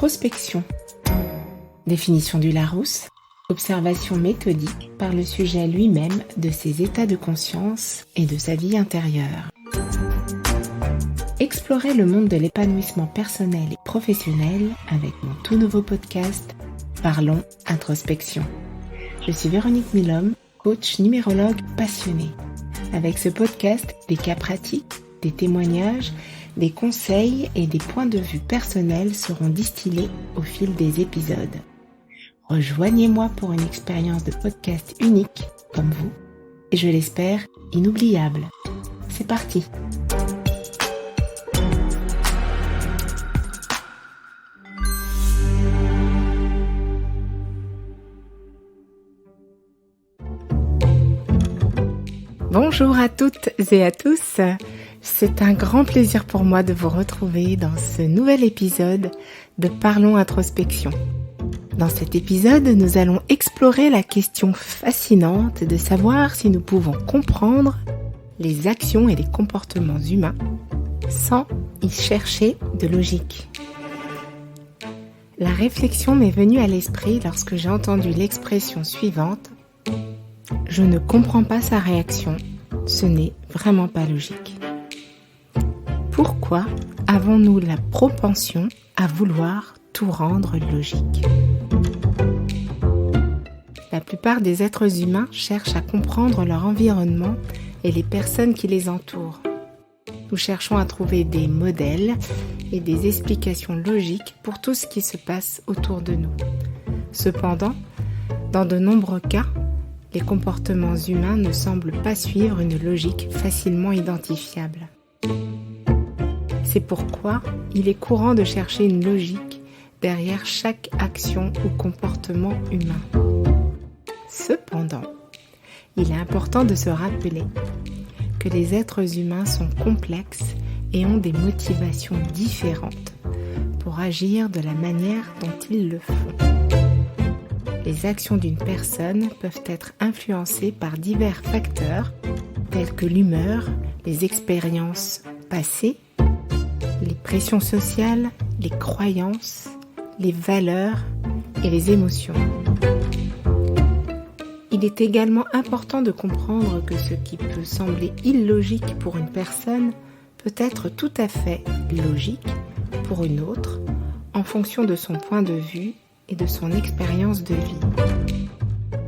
Introspection. Définition du Larousse. Observation méthodique par le sujet lui-même de ses états de conscience et de sa vie intérieure. Explorez le monde de l'épanouissement personnel et professionnel avec mon tout nouveau podcast Parlons Introspection. Je suis Véronique Milhomme, coach numérologue passionnée. Avec ce podcast, des cas pratiques, des témoignages, des conseils et des points de vue personnels seront distillés au fil des épisodes. Rejoignez-moi pour une expérience de podcast unique, comme vous, et je l'espère, inoubliable. C'est parti! Bonjour à toutes et à tous, c'est un grand plaisir pour moi de vous retrouver dans ce nouvel épisode de Parlons Introspection. Dans cet épisode, nous allons explorer la question fascinante de savoir si nous pouvons comprendre les actions et les comportements humains sans y chercher de logique. La réflexion m'est venue à l'esprit lorsque j'ai entendu l'expression suivante: je ne comprends pas sa réaction, ce n'est vraiment pas logique. Pourquoi avons-nous la propension à vouloir tout rendre logique ? La plupart des êtres humains cherchent à comprendre leur environnement et les personnes qui les entourent. Nous cherchons à trouver des modèles et des explications logiques pour tout ce qui se passe autour de nous. Cependant, dans de nombreux cas, les comportements humains ne semblent pas suivre une logique facilement identifiable. C'est pourquoi il est courant de chercher une logique derrière chaque action ou comportement humain. Cependant, il est important de se rappeler que les êtres humains sont complexes et ont des motivations différentes pour agir de la manière dont ils le font. Les actions d'une personne peuvent être influencées par divers facteurs tels que l'humeur, les expériences passées, les pressions sociales, les croyances, les valeurs et les émotions. Il est également important de comprendre que ce qui peut sembler illogique pour une personne peut être tout à fait logique pour une autre en fonction de son point de vue et de son expérience de vie.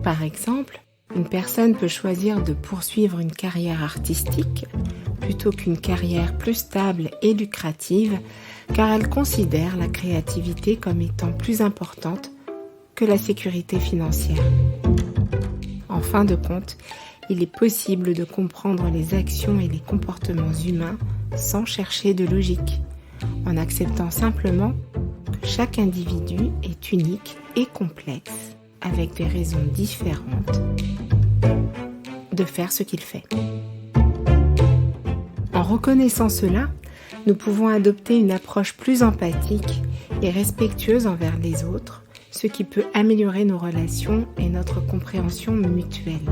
Par exemple, une personne peut choisir de poursuivre une carrière artistique plutôt qu'une carrière plus stable et lucrative car elle considère la créativité comme étant plus importante que la sécurité financière. En fin de compte, il est possible de comprendre les actions et les comportements humains sans chercher de logique, en acceptant simplement que chaque individu est unique et complexe, avec des raisons différentes de faire ce qu'il fait. En reconnaissant cela, nous pouvons adopter une approche plus empathique et respectueuse envers les autres, ce qui peut améliorer nos relations et notre compréhension mutuelle.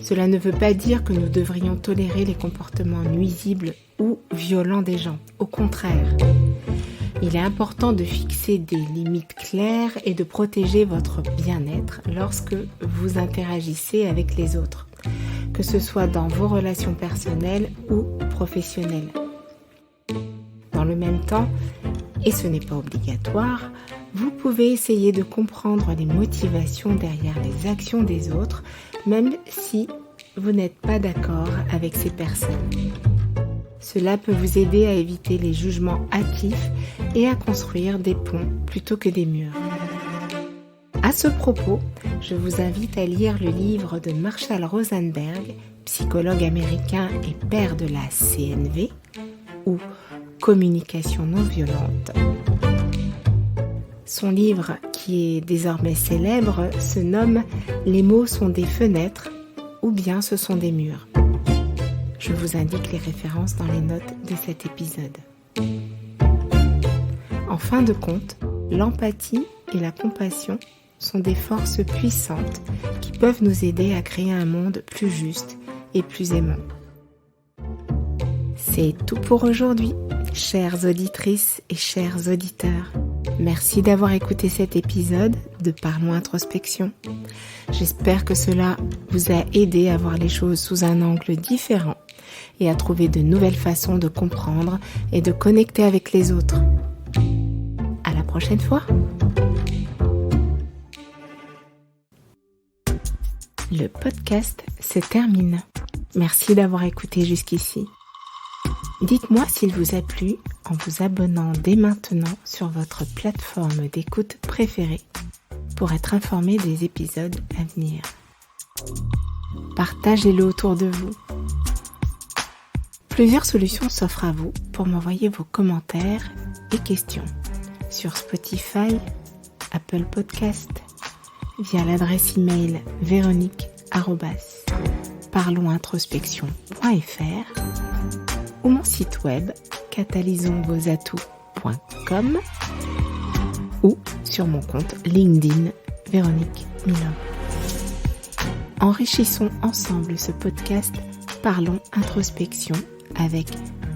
Cela ne veut pas dire que nous devrions tolérer les comportements nuisibles ou violents des gens. Au contraire, il est important de fixer des limites claires et de protéger votre bien-être lorsque vous interagissez avec les autres, que ce soit dans vos relations personnelles ou professionnelles. Dans le même temps, et ce n'est pas obligatoire, vous pouvez essayer de comprendre les motivations derrière les actions des autres, même si vous n'êtes pas d'accord avec ces personnes. Cela peut vous aider à éviter les jugements hâtifs et à construire des ponts plutôt que des murs. À ce propos, je vous invite à lire le livre de Marshall Rosenberg, psychologue américain et père de la CNV, ou Communication non violente. Son livre, qui est désormais célèbre, se nomme « Les mots sont des fenêtres » ou bien « Ce sont des murs ». Je vous indique les références dans les notes de cet épisode. En fin de compte, l'empathie et la compassion sont des forces puissantes qui peuvent nous aider à créer un monde plus juste et plus aimant. C'est tout pour aujourd'hui. Chères auditrices et chers auditeurs, merci d'avoir écouté cet épisode de Parlons Introspection. J'espère que cela vous a aidé à voir les choses sous un angle différent et à trouver de nouvelles façons de comprendre et de connecter avec les autres. À la prochaine fois. Le podcast se termine. Merci d'avoir écouté jusqu'ici. Dites-moi s'il vous a plu en vous abonnant dès maintenant sur votre plateforme d'écoute préférée pour être informé des épisodes à venir. Partagez-le autour de vous. Plusieurs solutions s'offrent à vous pour m'envoyer vos commentaires et questions sur Spotify, Apple Podcast, via l'adresse email veronique@parlonsintrospection.fr ou mon site web catalysonsvosatouts.com ou sur mon compte LinkedIn Véronique Milov. Enrichissons ensemble ce podcast Parlons Introspection avec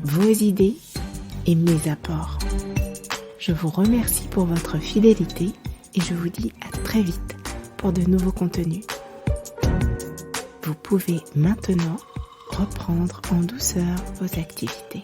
vos idées et mes apports. Je vous remercie pour votre fidélité et je vous dis à très vite pour de nouveaux contenus. Vous pouvez maintenant reprendre en douceur vos activités.